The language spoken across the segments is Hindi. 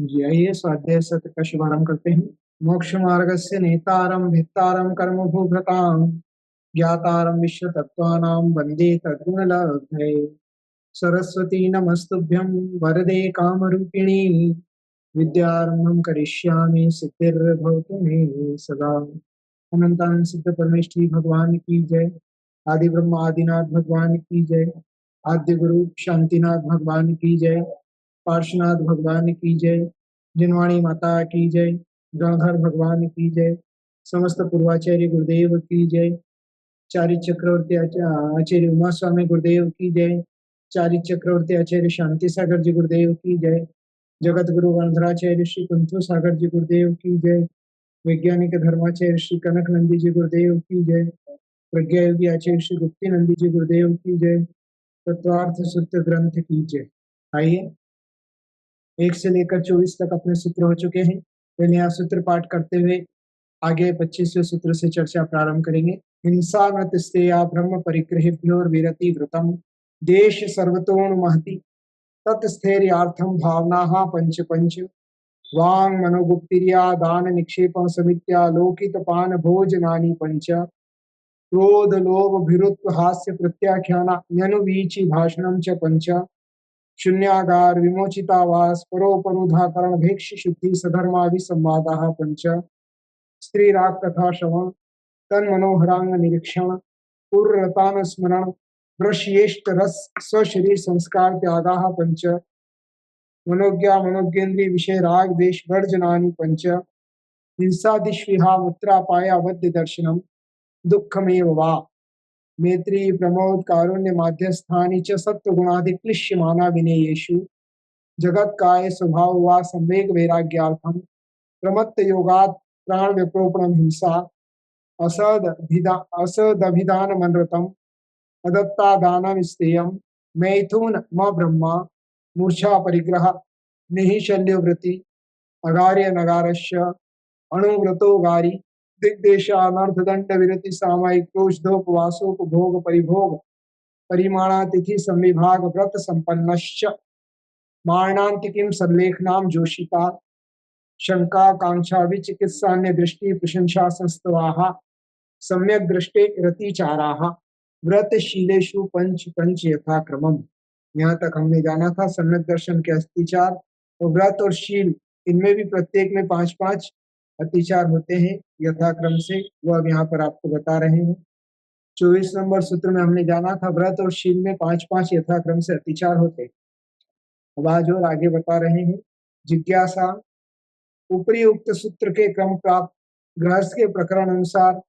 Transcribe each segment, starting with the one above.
जी आइए स्वाध्याय सत्र का शुभारंभ करते हैं। मोक्ष मार्गस्य नेतारं भित्तारं कर्म भूभृतां ज्ञातारं विश्व तत्त्वानां वन्दे तद्गुणलब्धये। सरस्वती नमस्तुभ्यं वरदे कामरूपिणी विद्यारंभं करिष्यामि सिद्धिर्भवतु मे सदा। अनंतानंद सिद्ध परमेष्ठी भगवान की जय। आदि ब्रह्म आदिनाथ भगवान की जय। आद्य गुरु शांतिनाथ भगवान की जय। पार्श्वनाथ भगवान की जय। जिनवाणी माता की जय। गणधर भगवान की जय। समस्त पूर्वाचार्य गुरुदेव की जय। चारि चक्रवर्ती आचार्य उमा स्वामी गुरुदेव की जय। चारि चक्रवर्ती आचार्य शांति सागर जी गुरुदेव की जय। जगत गुरु गणधराचार्य श्री कुंथु सागर जी गुरुदेव की जय। वैज्ञानिक धर्माचार्य श्री कनक नंदी जी गुरुदेव की जय। प्रज्ञा योगी आचार्य श्री गुप्ती नंदी जी गुरुदेव की जय। तत्वार्थ सूत्र ग्रंथ की जय। आइए 1 से लेकर 24 तक अपने सूत्र हो चुके हैं। वे नया सूत्र पाठ करते हुए आगे 25वें सूत्र से चर्चा प्रारंभ करेंगे। हिंसा व्रत स्तेया ब्रह्म परिग्रहेभ्यो विरति व्रतम देश सर्वतोण महति तत्स्थैर्यार्थम भावना पंच पंच वांग मनोगुप्तिर्या दान निक्षेपण समित्या लोकित पान भोजनानि पंच क्रोध लोभ भिरुत्व हास्य प्रत्याख्याना यनुवीचि भाषणम च पंच शून्यागार विमोचितावास परोपरुधाकरण भेक्ष शुद्धि सधर्माभिसंवादाः पंच स्त्री राग कथा श्रवण तन मनोहरांग निरीक्षण पूर्वरतान स्मरण वृष्येष्ट रस स्वशरीर संस्कार त्यागाः पंच मनोज्ञा मनोज्ञेन्द्रिय विषय राग देश वर्जनानि पंच हिंसादिष्विहा मुत्रापाया वद्य दर्शनम दुःखमेव वा मैत्री प्रमोद कारुण्य माध्यस्थानि च सत्वगुणाधिक्लिश्यमाना विनेयेषु जगत काय स्वभाव वा संवेग वैराग्यार्थम प्रमत्त योगात् प्राण विप्रोपणम हिंसा असदभिधान मनरतम अदत्ता दानम स्तेयम मैथुन म ब्रह्मा मूर्छा परिग्रह निहिशल्यवृत्ति अगार्य नगारस्य अणुव्रतो गारी दिग्देशानर्थदंड विरति सामायिक क्रोशोपवासोपभोग परिभोग परिमाणातिथि संविभाग व्रत संपन्नश्च मारणांतिकीं सर्वलेखनाम जोशिता शंका कांक्षा विचिकित्सान्य दृष्टि प्रशंसा संस्तवाः सम्यक दृष्टे रतिचाराः व्रतशीलेषु पंच पंच यथाक्रमम। यहाँ तक हमने जाना था सम्यक दर्शन के अतिचार और व्रत और शील, इनमें भी प्रत्येक में 5-5 अतिचार होते हैं यथाक्रम से, वो अब यहाँ पर आपको बता रहे हैं। 24 नंबर सूत्र में हमने जाना था व्रत और शील में 5-5 यथाक्रम से अतिचार होते। अब आज और आगे बता रहे हैं जिज्ञासा। ऊपरी उक्त सूत्र के क्रम प्राप्त गृहस्थ के प्रकरण अनुसार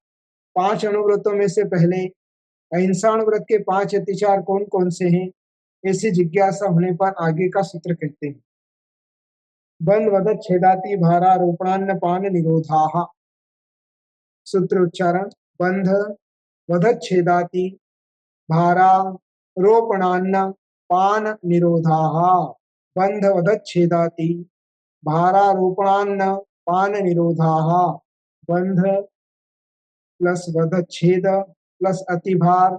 5 अनुव्रतों में से पहले अहिंसाणुव्रत के 5 अतिचार कौन कौन से हैं, ऐसी जिज्ञासा होने पर आगे का सूत्र कहते हैं। बंध वध छेदाति भारारोपणान्न पान निरोधाः। सूत्र उच्चारण बंध वध छेदाति भारारोपणान्न पान निरोधाः। बंध वध छेदाति भारारोपणान्न पान निरोधाः। बंध प्लस वधच्छेद प्लस अतिभार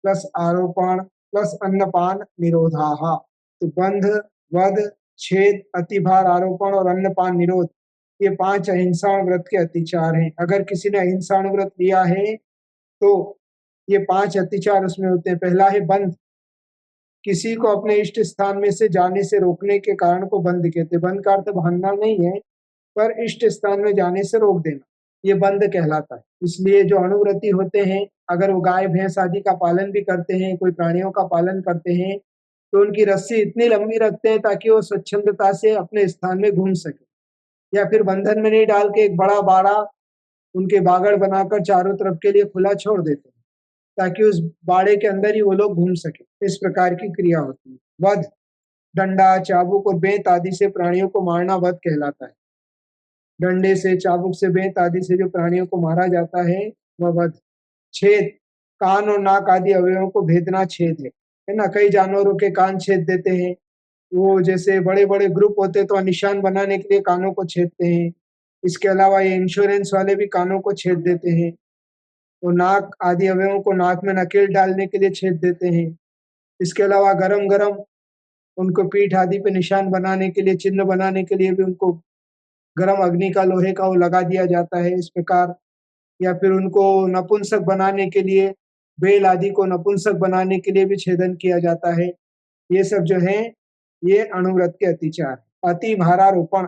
प्लस आरोपण प्लस अन्नपान निरोधाः। तो बंध वध छेद अतिभार आरोपण और अन्नपान निरोध, ये 5 अहिंसा व्रत के अतिचार हैं। अगर किसी ने अहिंसा व्रत लिया है तो ये 5 अतिचार उसमें होते हैं। पहला है बंध, किसी को अपने इष्ट स्थान में से जाने से रोकने के कारण को बंध कहते हैं। बंध का अर्थ भागना नहीं है, पर इष्ट स्थान में जाने से रोक देना, ये बंध कहलाता है। इसलिए जो अनुव्रती होते हैं, अगर वो गाय भैंस आदि का पालन भी करते हैं, कोई प्राणियों का पालन करते हैं, तो उनकी रस्सी इतनी लंबी रखते हैं ताकि वो स्वच्छंदता से अपने स्थान में घूम सके, या फिर बंधन में नहीं डाल के एक बड़ा बाड़ा उनके बागड़ बनाकर चारों तरफ के लिए खुला छोड़ देते हैं ताकि उस बाड़े के अंदर ही वो लोग घूम सके। इस प्रकार की क्रिया होती है। वध, डंडा चाबुक और बेंत आदि से प्राणियों को मारना वध कहलाता है। डंडे से चाबुक से बेंत आदि से जो प्राणियों को मारा जाता है वह वध। छेद, कान और नाक आदि अवयवों को भेदना छेद है ना। कई जानवरों के कान छेद देते हैं, वो जैसे बड़े बड़े ग्रुप होते हैं तो निशान बनाने के लिए कानों को छेदते हैं। इसके अलावा ये इंश्योरेंस वाले भी कानों को छेद देते हैं। वो नाक आदि अवयवों को नाक में नकेल डालने के लिए छेद देते हैं। इसके अलावा गरम गरम उनको पीठ आदि पे निशान बनाने के लिए, चिन्ह बनाने के लिए भी उनको गर्म अग्नि का, लोहे का वो लगा दिया जाता है इस प्रकार। या फिर उनको नपुंसक बनाने के लिए, बैल आदि को नपुंसक बनाने के लिए भी छेदन किया जाता है। ये सब जो है ये अणुव्रत के अतिचार। अति भारारोपण,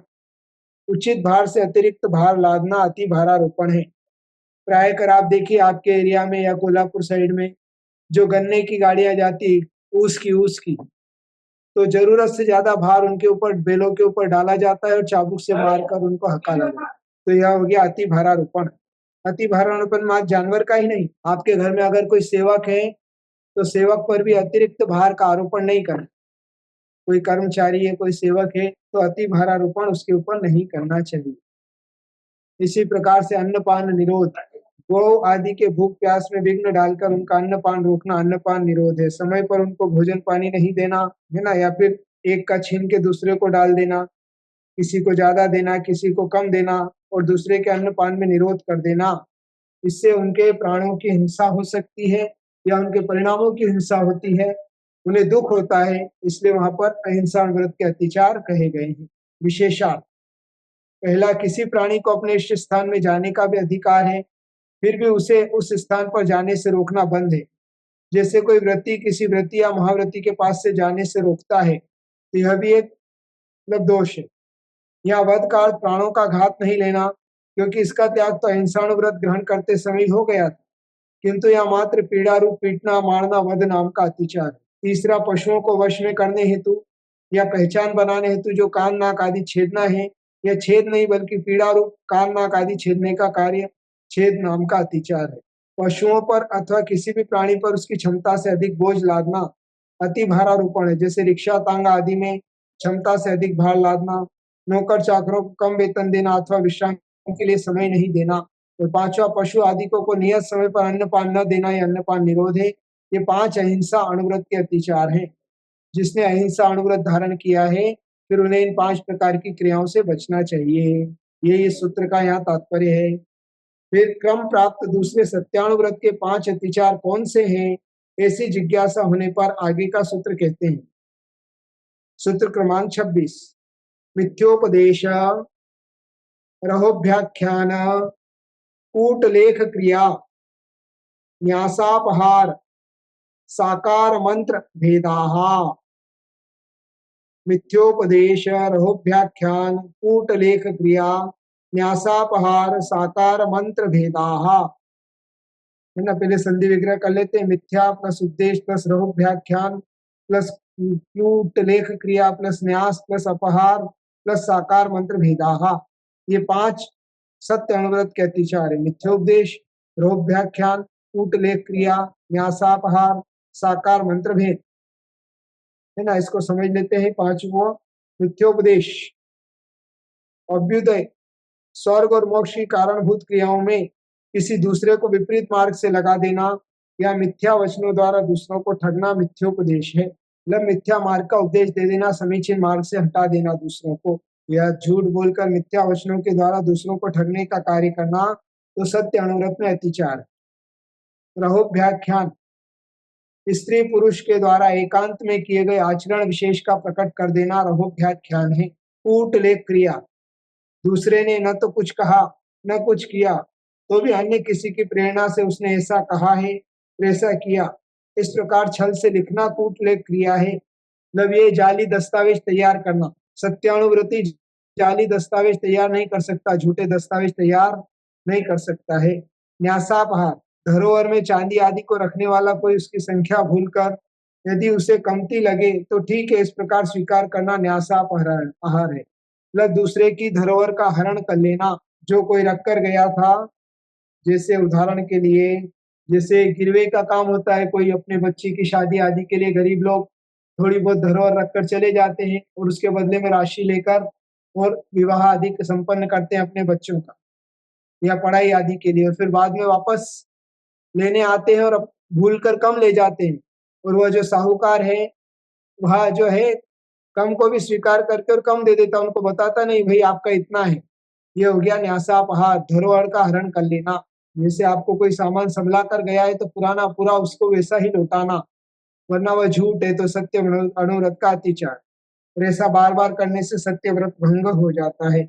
उचित भार से अतिरिक्त भार लादना अति भारारोपण है। प्राय कर आप देखिए आपके एरिया में या कोल्हापुर साइड में जो गन्ने की गाड़ियां जाती ऊस की, तो जरूरत से ज्यादा भार उनके ऊपर, बैलों के ऊपर डाला जाता है और चाबुक से मारकर उनको हकाला जाता है। तो यह हो गया अति भारारोपण। अति भारारोपण मात्र जानवर का ही नहीं, आपके घर में अगर कोई सेवक है तो सेवक पर भी अतिरिक्त भार का आरोपण नहीं करना। कोई कर्मचारी है, कोई सेवक है, तो अति भारारोपण उसके ऊपर नहीं करना चाहिए। इसी प्रकार से अन्नपान निरोध, गौ आदि के भूख प्यास में विघ्न डालकर उनका अन्नपान रोकना अन्नपान निरोध है। समय पर उनको भोजन पानी नहीं देना, है ना, या फिर एक का छीन के दूसरे को डाल देना, किसी को ज्यादा देना, किसी को कम देना और दूसरे के अन्नपान में निरोध कर देना, इससे उनके प्राणों की हिंसा हो सकती है या उनके परिणामों की हिंसा होती है, उन्हें दुख होता है। इसलिए वहां पर अहिंसा व्रत के अतिचार कहे गए हैं। विशेषार्थ, पहला, किसी प्राणी को अपने इष्ट स्थान में जाने का भी अधिकार है, फिर भी उसे उस स्थान पर जाने से रोकना बंद है। जैसे कोई व्रती किसी व्रती या महाव्रती के पास से जाने से रोकता है, तो यह भी एक मतलब दोष है। यहाँ वध का अर्थ प्राणों का घात नहीं लेना, क्योंकि इसका त्याग तो अहिंसानुव्रत ग्रहण करते समय हो गया था, किंतु यह मात्र पीड़ा रूप पीटना मारना वध नाम का अतिचार। तीसरा, पशुओं को वश में करने हेतु या पहचान बनाने हेतु जो कान नाक आदि छेदना है, यह छेद नहीं बल्कि पीड़ा रूप कान नाक आदि छेदने का कार्य छेद नाम का अतिचार है। पशुओं पर अथवा किसी भी प्राणी पर उसकी क्षमता से अधिक बोझ लादना अति भारारोपण है। जैसे रिक्शा तांगा आदि में क्षमता से अधिक भार लादना, नौकर चाकरों को कम वेतन देना अथवा विश्राम के लिए समय नहीं देना। और पांचवा, पशु आदिकों को नियत समय पर अन्नपान न देना, यह अन्नपान निरोध है। ये 5 अहिंसा अणुव्रत के अतिचार हैं। जिसने अहिंसा अणुव्रत धारण किया है, फिर उन्हें इन 5 प्रकार की क्रियाओं से बचना चाहिए। ये सूत्र का यहाँ तात्पर्य है। फिर क्रम प्राप्त दूसरे सत्यानुव्रत के 5 अतिचार कौन से हैं, ऐसी जिज्ञासा होने पर आगे का सूत्र कहते हैं। सूत्र क्रमांक 26, मिथ्योपदेश, रहोभ्याख्यान, कूटलेख क्रिया, न्यासापहार, साकार मंत्र भेदाः। मिथ्योपदेश, रहोभ्याख्यान, कूटलेख क्रिया, न्यासापहार, साकार मंत्र भेदाः। है ना, पहले संधि विग्रह कर लेते हैं। मिथ्या प्लस उद्देश्य प्लस रहोभ्याख्यान प्लस कूटलेख क्रिया प्लस न्यास प्लस अपहार प्लस साकार मंत्र भेदाः। ये 5 सत्य अणुव्रत के अतिचार है। मिथ्योपदेश, रहोभ्याख्यान, कूटलेख क्रिया, न्यासापहार, साकार मंत्र भेद। है ना, इसको समझ लेते हैं। 5वां, मिथ्योपदेश, अभ्युदय, स्वर्ग और मोक्ष की कारणभूत क्रियाओं में किसी दूसरे को विपरीत मार्ग से लगा देना या मिथ्या वचनों द्वारा दूसरों को ठगना मिथ्योपदेश है। मतलब मिथ्या मार्ग का उपदेश दे देना, समीचीन मार्ग से हटा देना दूसरों को, या झूठ बोलकर मिथ्या वचनों के द्वारा दूसरों को ठगने का कार्य करना, तो सत्य अणुव्रत में अतिचार। रहोभ्याख्यान, स्त्री पुरुष के द्वारा एकांत में किए गए आचरण विशेष का प्रकट कर देना रहोभ्याख्यान है। कूटलेख क्रिया, दूसरे ने न तो कुछ कहा न कुछ किया, तो भी अन्य किसी की प्रेरणा से उसने ऐसा कहा है, ऐसा किया, इस प्रकार छल से लिखना कूटलेख क्रिया है। मतलब ये जाली दस्तावेज तैयार करना। सत्यानुव्रती जाली दस्तावेज तैयार नहीं कर सकता, झूठे दस्तावेज तैयार नहीं कर सकता है। न्यासापहार, धरोहर में चांदी आदि को रखने वाला कोई उसकी संख्या भूलकर यदि उसे कमती लगे तो ठीक है, इस प्रकार स्वीकार करना न्यासापहार आहार है। मतलब दूसरे की धरोहर का हरण कर लेना। जो कोई रख कर गया था, जैसे उदाहरण के लिए जैसे गिरवे का काम होता है, कोई अपने बच्चे की शादी आदि के लिए गरीब लोग थोड़ी बहुत धरोहर रखकर चले जाते हैं और उसके बदले में राशि लेकर और विवाह आदि संपन्न करते हैं अपने बच्चों का या पढ़ाई आदि के लिए, और फिर बाद में वापस लेने आते हैं और भूल कर कम ले जाते हैं, और वह जो साहूकार है वह जो है कम को भी स्वीकार करके और कम दे देता, उनको बताता नहीं भाई आपका इतना है। ये हो गया न्यासापहार, धरोहर का हरण कर लेना। जैसे आपको कोई सामान संभला कर गया है तो पुराना पूरा उसको वैसा ही लौटाना, वरना वह झूठ है तो सत्य अनुव्रत का अतिचार, और ऐसा बार बार करने से सत्य व्रत भंग हो जाता है।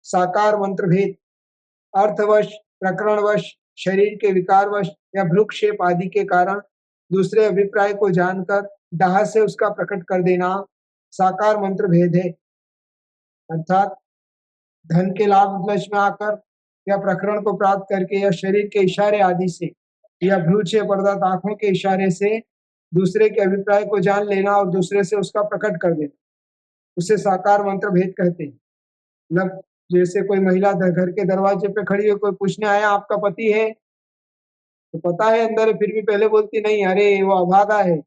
साकार मंत्र भेद, अर्थवश, प्रकरणवश, शरीर के विकारवश या भ्रूक्षेप आदि के कारण दूसरे अभिप्राय को जानकर दाह से उसका प्रकट कर देना साकार मंत्र भेद है। अर्थात धन के लाभ वश में आकर या प्रकरण को प्राप्त करके या शरीर के इशारे आदि से या भ्रूक्षेप अर्थात आंखों के इशारे से दूसरे के अभिप्राय को जान लेना और दूसरे से उसका प्रकट कर देना, उसे साकार मंत्र भेद कहते हैं। मतलब जैसे कोई महिला घर के दरवाजे पे खड़ी है, कोई पूछने आया आपका पति है, तो पता है अंदर है, फिर भी पहले बोलती नहीं, अरे वो अभागा है,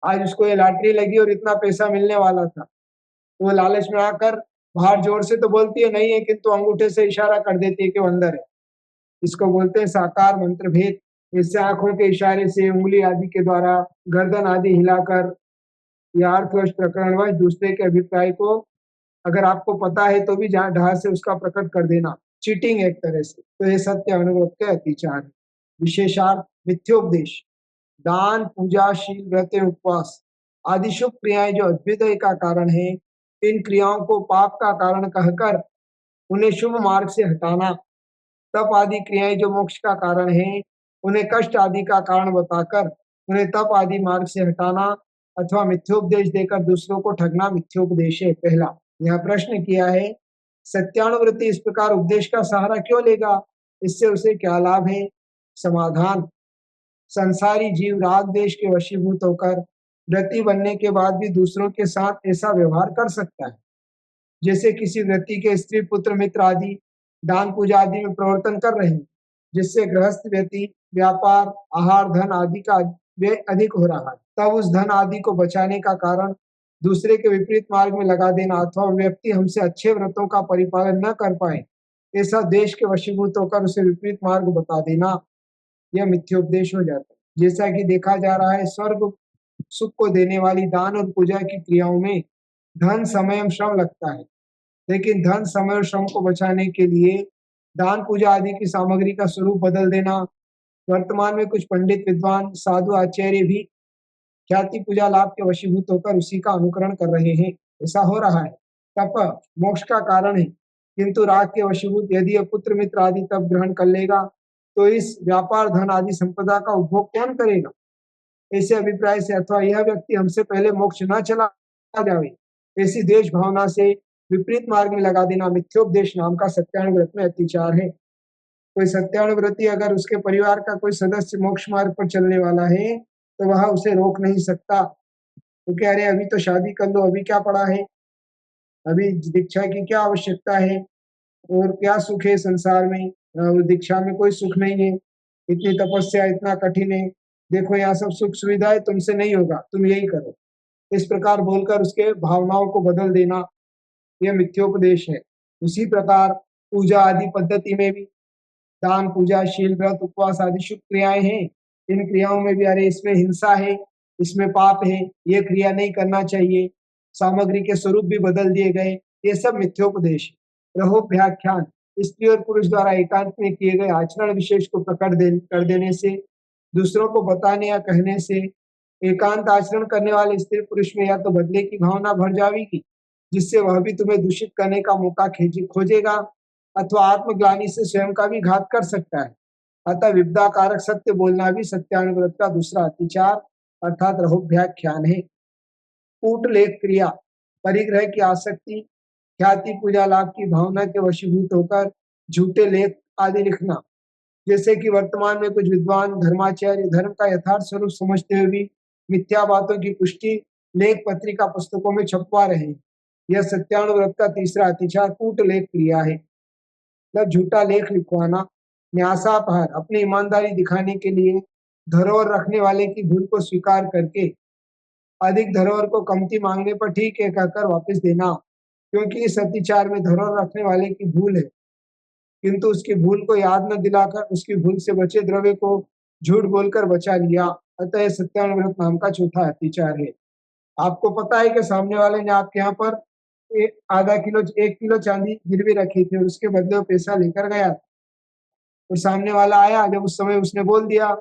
आज उसको ये लॉटरी लगी और इतना पैसा मिलने वाला था। तो वो लालच में आकर बाहर जोर से तो बोलती है नहीं है, किंतु अंगूठे से इशारा कर देती है कि वो अंदर है। इसको बोलते हैं साकार मंत्र भेद। इससे आंखों के इशारे से, उंगली आदि के द्वारा, गर्दन आदि हिलाकर या अर्थवश प्रकरणवश दूसरे के अभिप्राय को अगर आपको पता है तो भी ढाह से उसका प्रकट कर देना, चीटिंग एक तरह से, तो ये सत्य अनुव्रत के अतिचार है। विशेषार्थ मिथ्योपदेश, दान, पूजा, शील, व्रत, उपवास आदि शुभ क्रियाएं जो अभ्युदय का कारण है, इन क्रियाओं को पाप का कारण कहकर उन्हें शुभ मार्ग से हटाना, तप आदि क्रियाएं जो मोक्ष का कारण है, उन्हें कष्ट आदि का कारण बताकर उन्हें तप आदि मार्ग से हटाना अथवा मिथ्योपदेश देकर दूसरों को ठगना मिथ्योपदेश है। पहला, यह प्रश्न किया है, सत्यानुवृत्ति इस प्रकार उपदेश का सहारा क्यों लेगा, इससे उसे क्या लाभ है? समाधान, संसारी जीव राग देश के वशीभूत होकर व्रती बनने के बाद भी दूसरों के साथ ऐसा व्यवहार कर सकता है जैसे किसी व्यक्ति के स्त्री, पुत्र, मित्र आदि दान पूजा आदि में प्रवर्तन कर रहे हैं, जिससे गृहस्थ व्यक्ति व्यापार, आहार, धन आदि का व्यय अधिक हो रहा है। तब उस धन आदि को बचाने का कारण दूसरे के विपरीत मार्ग में लगा देना अथवा व्यक्ति हमसे अच्छे व्रतों का परिपालन न कर पाए, ऐसा देश के वशीभूत होकर उसे विपरीत मार्ग बता देना, यह मिथ्योपदेश हो जाता है। जैसा कि देखा जा रहा है, स्वर्ग सुख को देने वाली दान और पूजा की क्रियाओं में धन, समय एवं श्रम लगता है, लेकिन धन, समय और श्रम को बचाने के लिए दान पूजा आदि की सामग्री का स्वरूप बदल देना, वर्तमान में कुछ पंडित, विद्वान, साधु, आचार्य भी ख्याति, पूजा, लाभ के वशीभूत होकर उसी का अनुकरण कर रहे हैं। ऐसा हो रहा है। तप मोक्ष का कारण है, किंतु राग के वशीभूत यदि यह पुत्र, मित्र आदि तप ग्रहण कर लेगा तो इस व्यापार, धन आदि संपदा का उपभोग कौन करेगा? ऐसे अभिप्राय से अथवा यह व्यक्ति हमसे पहले मोक्ष न चला जावे, ऐसी देश भावना से विपरीत मार्ग में लगा देना मिथ्योपदेश नाम का सत्यानुव्रत में अतिचार है। कोई सत्यानुव्रती अगर उसके परिवार का कोई सदस्य मोक्ष मार्ग पर चलने वाला है तो वह उसे रोक नहीं सकता, क्योंकि अरे अभी तो शादी कर लो, अभी क्या पड़ा है, अभी दीक्षा की क्या आवश्यकता है, और क्या सुख है संसार में, दीक्षा में कोई सुख नहीं है, इतनी तपस्या इतना कठिन है, देखो यहाँ सब सुख सुविधाएं, तुमसे नहीं होगा, तुम यही करो, इस प्रकार बोलकर उसके भावनाओं को बदल देना, यह मिथ्योपदेश है। उसी प्रकार पूजा आदि पद्धति में भी दान, पूजा, शील, व्रत, उपवास आदि शुभ क्रियाएं हैं, इन क्रियाओं में भी अरे इसमें हिंसा है, इसमें पाप है, ये क्रिया नहीं करना चाहिए, सामग्री के स्वरूप भी बदल दिए गए, ये सब मिथ्योपदेश है। रहोभ्याख्यान, स्त्री और पुरुष द्वारा एकांत में किए गए आचरण विशेष को प्रकट कर देने से, दूसरों को बताने या कहने से एकांत आचरण करने वाले स्त्री पुरुष में या तो बदले की भावना भर जाएगी, जिससे वह भी तुम्हें दूषित करने का मौका खोजेगा, अथवा आत्मग्लानि से स्वयं का भी घात कर सकता है। अतः विपदा कारक सत्य बोलना भी सत्यानुव्रत का दूसरा अतिचार अर्थात रहोभ्याख्यान है। कूटलेख क्रिया, परिग्रह की आसक्ति, ख्याति, पूजा, लाभ की भावना के वशीभूत होकर झूठे लेख आदि लिखना, जैसे कि वर्तमान में कुछ विद्वान धर्माचार्य धर्म का यथार्थ स्वरूप समझते हुए भी मिथ्या बातों की पुष्टि लेख, पत्रिका, पुस्तकों में छपवा रहे हैं। यह सत्यानुव्रत का तीसरा अतिचार कूटलेख क्रिया है। मतलब झूठा लेख लिखवाना, न्यासापहार, अपनी ईमानदारी दिखाने के लिए धरोहर रखने वाले की भूल को स्वीकार करके अधिक धरोहर को कमती मांगने पर ठीक है कहकर वापस देना, क्योंकि इस अतिचार में धरोहर रखने वाले की भूल है, किंतु उसकी भूल को याद न दिलाकर उसकी भूल से बचे द्रव्य को झूठ बोलकर बचा लिया, अतः सत्यानुव्रत नाम का चौथा अतिचार है। आपको पता है कि सामने वाले ने आपके यहाँ पर आधा किलो, 1 किलो चांदी गिरवी रखी थी और उसके बदले वो पैसा लेकर गया, और सामने वाला आया, जब उस समय उसने बोल दिया,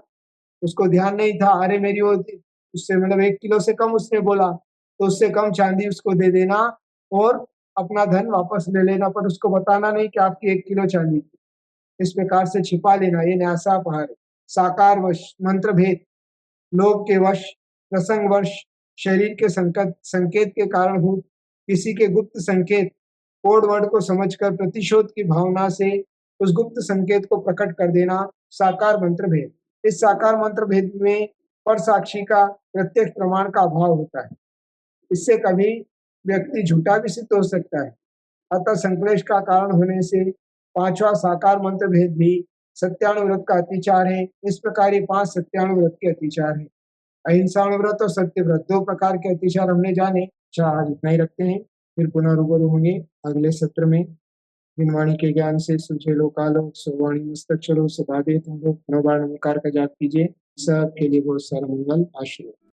उसको ध्यान नहीं था, अरे मेरी वो उससे मतलब 1 किलो से कम उसने बोला, तो उससे कम चांदी उसको दे देना और अपना धन वापस ले लेना, पर उसको बताना नहीं कि आपकी 1 किलो चांदी थी। इस प्रकार से छिपा लेना, ये न्यासापहार है। साकार वश, मंत्र भेद, लोभ के वश, प्रसंग वश, शरीर के संकेत के कारणभूत किसी के गुप्त संकेत, कोड वर्ड को समझकर प्रतिशोध की भावना से उस गुप्त संकेत को प्रकट कर देना, साकार मंत्र भेद। इस साकार मंत्र भेद में पर साक्षी का प्रत्यक्ष प्रमाण का अभाव होता है। इससे कभी व्यक्ति झूठा भी सिद्ध हो सकता है। अतः संक्लेश का कारण होने से पांचवा साकार मंत्र भेद भी सत्यानुव्रत का अतिचार है। इस प्रकार ये 5 सत्यानुव्रत के अतिचार है। अहिंसानुव्रत और सत्यव्रत 2 प्रकार के अतिचार हमने जाने। अच्छा, आज इतना ही रखते हैं, फिर पुनः रूबरू होंगे अगले सत्र में। बिन वाणी के ज्ञान से सुझे लोकालोक, सुवाणी मस्तक चलो सदा दे तुम लोग। 9 बार नमस्कार का जाप कीजिए। सबके लिए बहुत सारा मंगल आशीर्वाद।